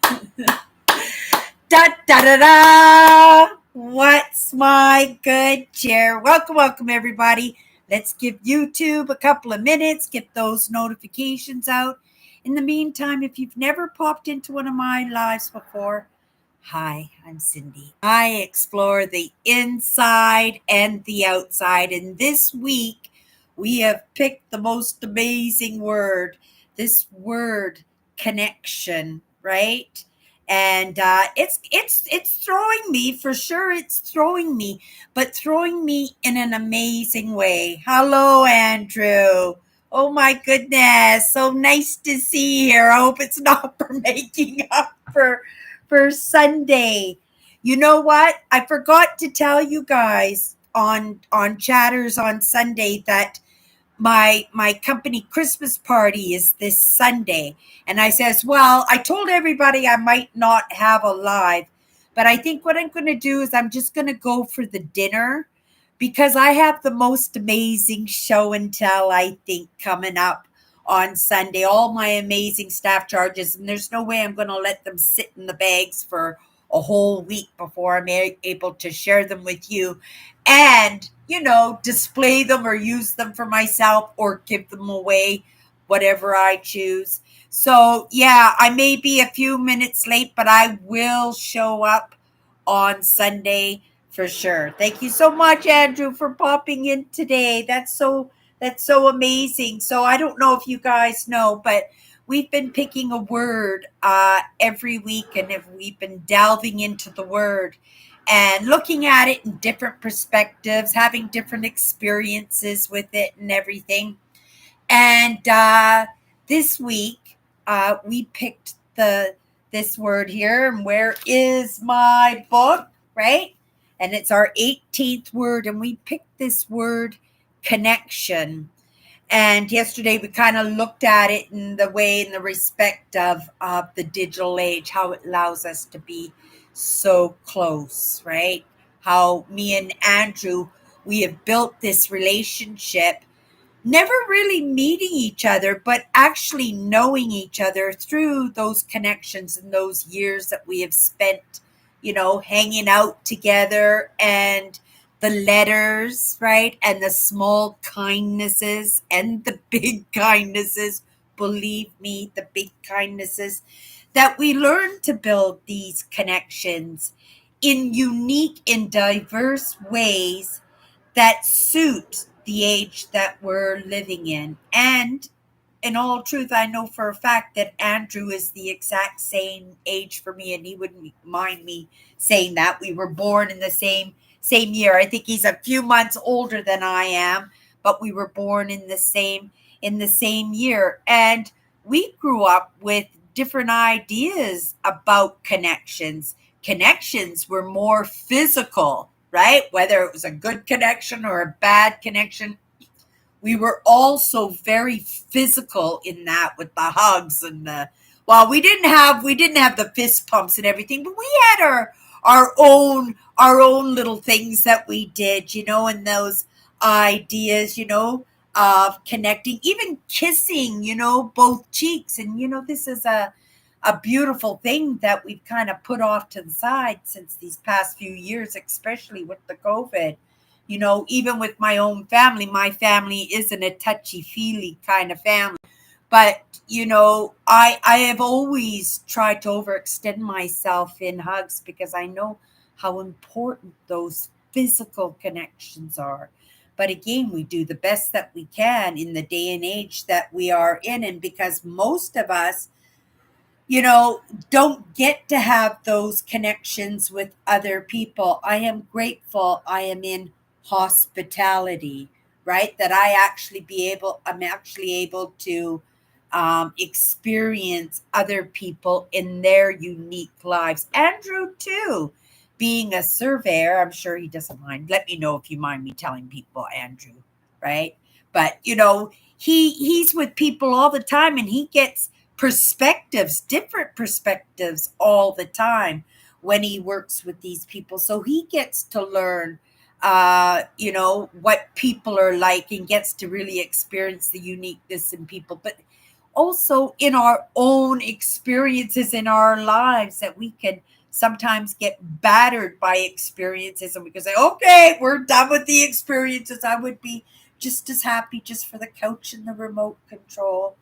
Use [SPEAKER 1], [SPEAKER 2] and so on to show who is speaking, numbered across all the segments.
[SPEAKER 1] Da da da da! What's my good cheer? Welcome, welcome, everybody. Let's give YouTube a couple of minutes, get those notifications out. In the meantime, if you've never popped into one of my lives before, hi, I'm Cindy. I explore the inside and the outside, and this week we have picked the most amazing word. This word, connection, right? And it's throwing me for sure. It's throwing me, but throwing me in an amazing way. Hello, Andrew. Oh my goodness, so nice to see you here. I hope it's not for making up for Sunday. You know what? I forgot to tell you guys on Chatters on Sunday that my company Christmas party is this Sunday. And I says, well, I told everybody I might not have a live, but I think what I'm going to do is I'm just going to go for the dinner because I have the most amazing show and tell, I think, coming up on Sunday. All my amazing staff charges, and there's no way I'm going to let them sit in the bags for a whole week before I'm able to share them with you and display them or use them for myself or give them away, whatever I choose. So yeah, I may be a few minutes late, but I will show up on Sunday for sure. Thank you so much, Andrew, for popping in today. That's so amazing. So I don't know if you guys know, but we've been picking a word every week, and if we've been delving into the word and looking at it in different perspectives, having different experiences with it and everything. And this week, we picked this word here. And where is my book? Right? And it's our 18th word. And we picked this word, connection. And yesterday we kind of looked at it in the respect of the digital age, how it allows us to be so close, right? How me and Andrew, we have built this relationship, never really meeting each other, but actually knowing each other through those connections and those years that we have spent, hanging out together, and the letters, right? And the small kindnesses and the big kindnesses. Believe me, the big kindnesses that we learn to build these connections in unique and diverse ways that suit the age that we're living in. And in all truth, I know for a fact that Andrew is the exact same age for me, and he wouldn't mind me saying that. We were born in the same year. I think he's a few months older than I am, but we were born in the same year. And we grew up with different ideas about connections. Connections were more physical, right? Whether it was a good connection or a bad connection, we were also very physical in that, with the hugs and the, well, we didn't have the fist pumps and everything, but we had our own little things that we did, and those ideas, of connecting, even kissing, both cheeks. And this is a beautiful thing that we've kind of put off to the side since these past few years, especially with the COVID. Even with my family isn't a touchy feely kind of family. But, I have always tried to overextend myself in hugs because I know how important those physical connections are. But again, we do the best that we can in the day and age that we are in. And because most of us, you know, don't get to have those connections with other people. I am grateful I am in hospitality, right? That I'm actually able to experience other people in their unique lives. Andrew, too, being a surveyor, I'm sure he doesn't mind. Let me know if you mind me telling people, Andrew, right? But, he's with people all the time, and he gets different perspectives all the time when he works with these people. So he gets to learn, what people are like, and gets to really experience the uniqueness in people. But also in our own experiences in our lives, that we can sometimes get battered by experiences, and we can say, okay, we're done with the experiences. I would be just as happy just for the couch and the remote control.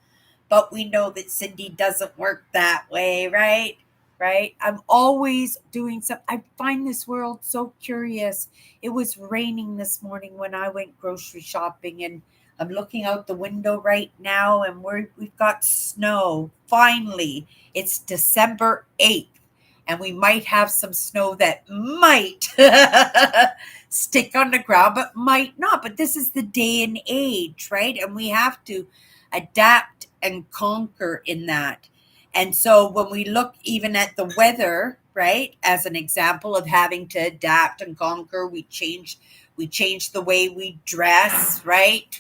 [SPEAKER 1] But we know that Cindy doesn't work that way, right? Right? I'm always doing something. I find this world so curious. It was raining this morning when I went grocery shopping, and I'm looking out the window right now, and we've got snow. Finally, it's December 8th, and we might have some snow that might stick on the ground, but might not. But this is the day and age, right? And we have to adapt and conquer in that. And so when we look even at the weather, right, as an example of having to adapt and conquer, we change the way we dress, right?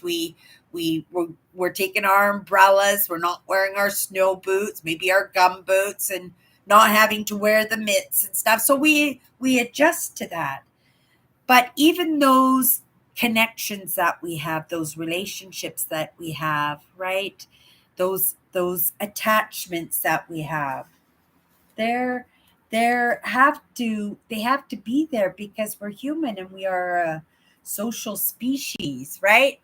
[SPEAKER 1] We're taking our umbrellas, we're not wearing our snow boots, maybe our gum boots, and not having to wear the mitts and stuff. So we adjust to that. But even those connections that we have, those relationships that we have, right? Those attachments that we have, they're they have to be there because we're human and we are a social species, right?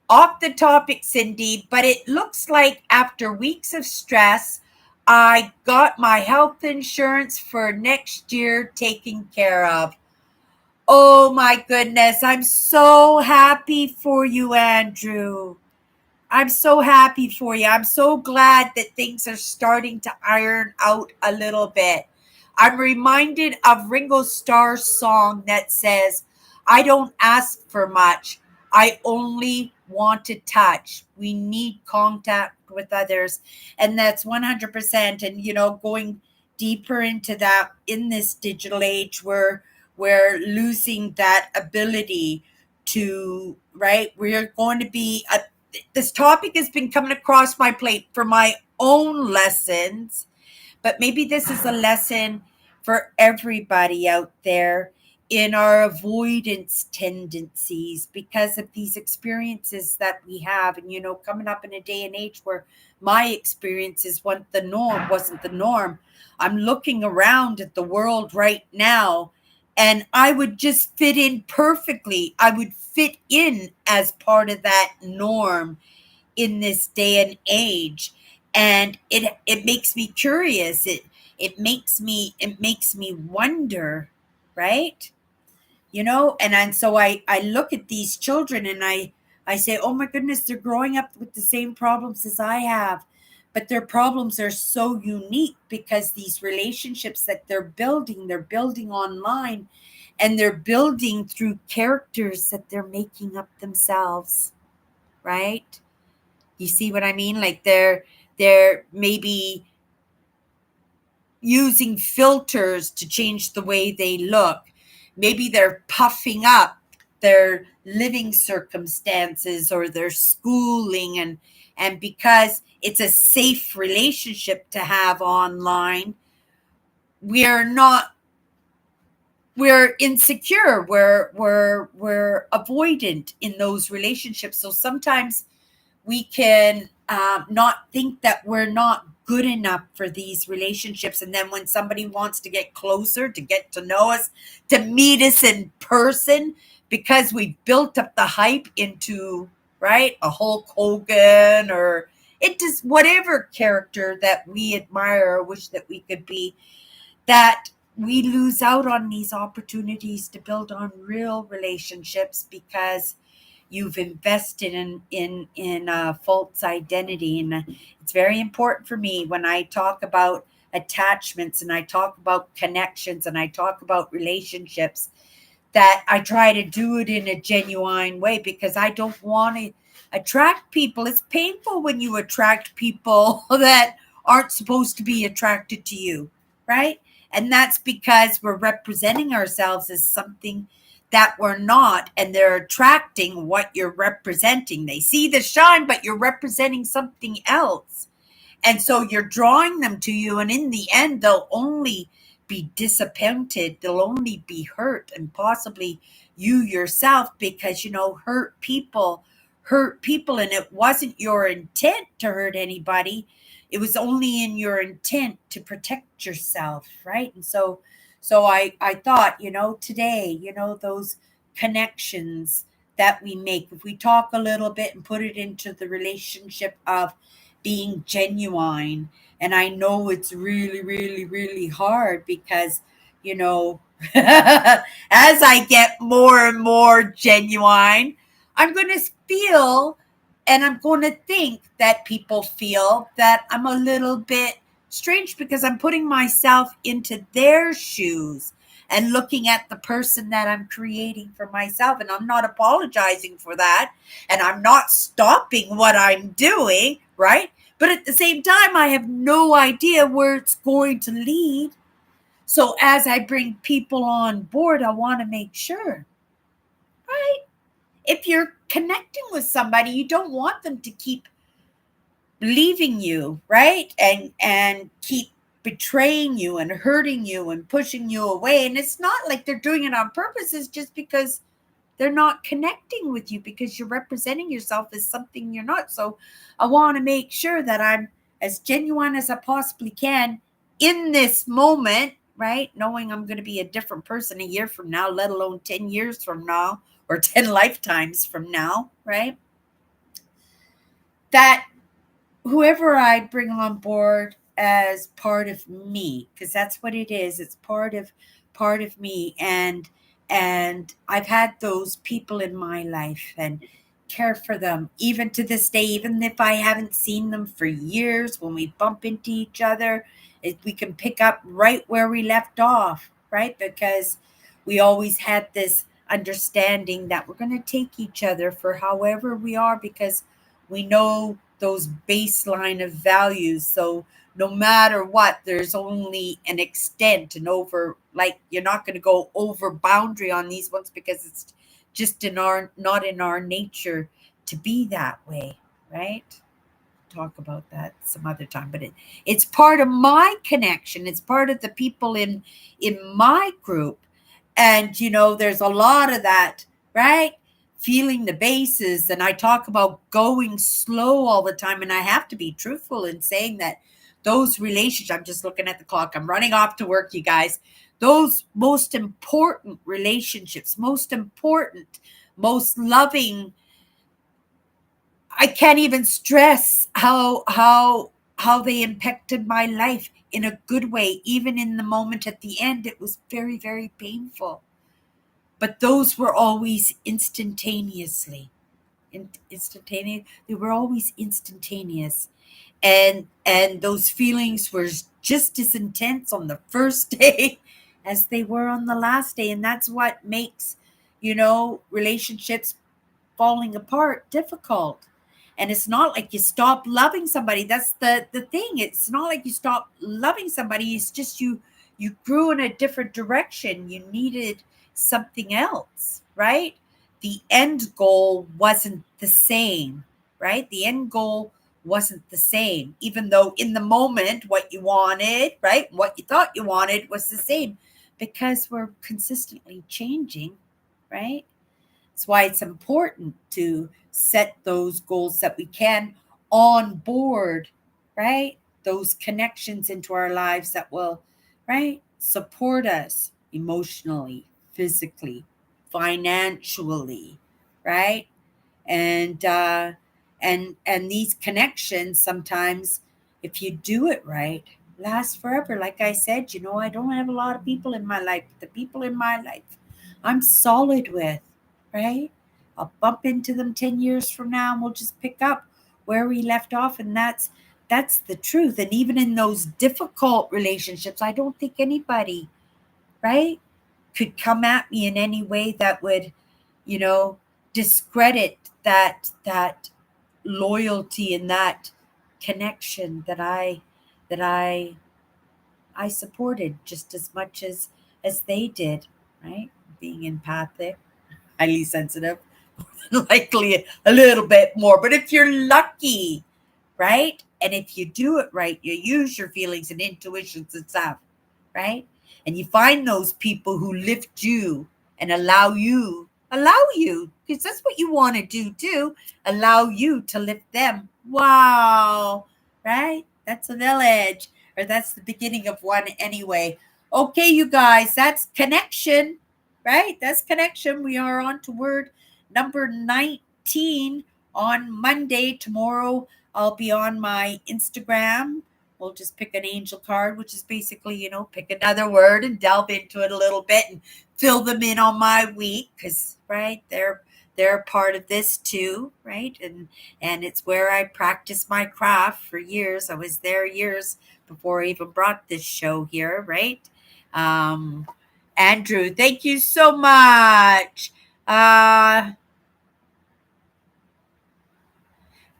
[SPEAKER 1] Off the topic, Cindy, but it looks like after weeks of stress, I got my health insurance for next year taken care of. Oh my goodness. I'm so happy for you, Andrew. I'm so happy for you. I'm so glad that things are starting to iron out a little bit. I'm reminded of Ringo Starr's song that says, I don't ask for much. I only want to touch. We need contact with others. And that's 100%. And, going deeper into that in this digital age, where we're losing that ability to, right? We're going to be this topic has been coming across my plate for my own lessons, but maybe this is a lesson for everybody out there in our avoidance tendencies because of these experiences that we have. And, coming up in a day and age where my experiences wasn't the norm. I'm looking around at the world right now, and I would just fit in perfectly. I would fit in as part of that norm in this day and age. And it makes me curious. It makes me wonder, right? And so I look at these children, and I say, oh my goodness, they're growing up with the same problems as I have, but their problems are so unique because these relationships that they're building online, and they're building through characters that they're making up themselves, right? You see what I mean? Like they're maybe using filters to change the way they look. Maybe they're puffing up their living circumstances or their schooling, and because it's a safe relationship to have online, we're not we're insecure, we're avoidant in those relationships. So sometimes we can not think that we're not good enough for these relationships. And then when somebody wants to get closer, to get to know us, to meet us in person, because we built up the hype into, right, a Hulk Hogan, or it just whatever character that we admire or wish that we could be, that we lose out on these opportunities to build on real relationships because you've invested in a false identity. And it's very important for me when I talk about attachments and I talk about connections and I talk about relationships, that I try to do it in a genuine way, because I don't want to attract people. It's painful when you attract people that aren't supposed to be attracted to you, right? And that's because we're representing ourselves as something that we're not, and they're attracting what you're representing. They see the shine, but you're representing something else. And so you're drawing them to you, and in the end, they'll only be disappointed. They'll only be hurt, and possibly you yourself, because, hurt people hurt people, and it wasn't your intent to hurt anybody. It was only in your intent to protect yourself, right? And so I thought, today, those connections that we make, if we talk a little bit and put it into the relationship of being genuine. And I know it's really, really, really hard because, as I get more and more genuine, I'm going to feel and I'm going to think that people feel that I'm a little bit strange because I'm putting myself into their shoes and looking at the person that I'm creating for myself. And I'm not apologizing for that. And I'm not stopping what I'm doing, right? But at the same time, I have no idea where it's going to lead. So as I bring people on board, I want to make sure, right? If you're connecting with somebody, you don't want them to keep leaving you, right? And keep betraying you and hurting you and pushing you away. And it's not like they're doing it on purpose. It's just because they're not connecting with you because you're representing yourself as something you're not. So I want to make sure that I'm as genuine as I possibly can in this moment, right? Knowing I'm going to be a different person a year from now, let alone 10 years from now or 10 lifetimes from now, right? That whoever I bring on board as part of me, because that's what it is. It's part of me. And I've had those people in my life and care for them even to this day, even if I haven't seen them for years. When we bump into each other, we can pick up right where we left off, right? Because we always had this understanding that we're going to take each other for however we are because we know those baseline of values. So no matter what, there's only an extent and over, like, you're not going to go over boundary on these ones because it's just not in our nature to be that way, right? Talk about that some other time, but it's part of my connection. It's part of the people in my group. And there's a lot of that, right? Feeling the bases. And I talk about going slow all the time, and I have to be truthful in saying that those relationships, I'm just looking at the clock, I'm running off to work, you guys. Those most important relationships, most important, most loving, I can't even stress how they impacted my life in a good way. Even in the moment at the end, it was very, very painful. But those were always instantaneous. They were always instantaneous, and those feelings were just as intense on the first day as they were on the last day. And that's what makes relationships falling apart difficult. And it's not like you stop loving somebody. That's the thing. It's not like you stop loving somebody. It's just you grew in a different direction. You needed something else, right? The end goal wasn't the same, right? The end goal wasn't the same, even though in the moment what you wanted, right? What you thought you wanted was the same, because we're consistently changing, right? That's why it's important to set those goals that we can on board, right? Those connections into our lives that will, right, support us emotionally, physically, financially, right? And and these connections sometimes, if you do it right, last forever. Like I said, I don't have a lot of people in my life. The people in my life I'm solid with, right? I'll bump into them 10 years from now and we'll just pick up where we left off. And that's the truth. And even in those difficult relationships, I don't think anybody, right, could come at me in any way that would, you know, discredit that loyalty and that connection that I supported just as much as they did, right? Being empathic, highly sensitive, likely a little bit more. But if you're lucky, right? And if you do it right, you use your feelings and intuitions and stuff, right? And you find those people who lift you and allow you allow you, because that's what you want to do too, allow you to lift them. Wow, right? That's a village, or that's the beginning of one anyway. Okay, you guys, that's connection, right? That's connection. We are on to word number 19 on Monday. Tomorrow, I'll be on my Instagram. We'll just pick an angel card, which is basically, pick another word and delve into it a little bit and fill them in on my week, because right, they're a part of this too, right? And it's where I practiced my craft for years. I was there years before I even brought this show here, right? um Andrew, thank you so much. uh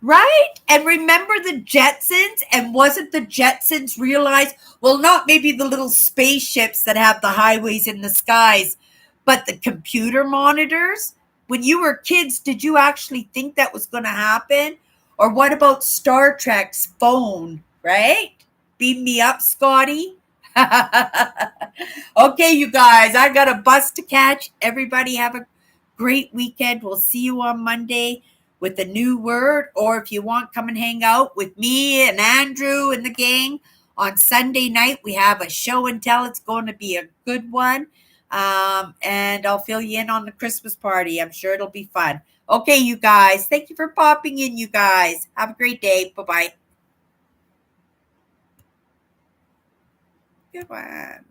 [SPEAKER 1] Right? And remember the Jetsons? And wasn't the Jetsons realized, well, not maybe the little spaceships that have the highways in the skies, but the computer monitors? When you were kids, did you actually think that was going to happen? Or what about Star Trek's phone, right? Beam me up, Scotty. Okay, you guys, I got a bus to catch. Everybody have a great weekend. We'll see you on Monday with a new word. Or if you want, come and hang out with me and Andrew and the gang on Sunday night. We have a show and tell. It's going to be a good one. And I'll fill you in on the Christmas party. I'm sure it'll be fun. Okay, you guys. Thank you for popping in, you guys. Have a great day. Bye bye. Good one.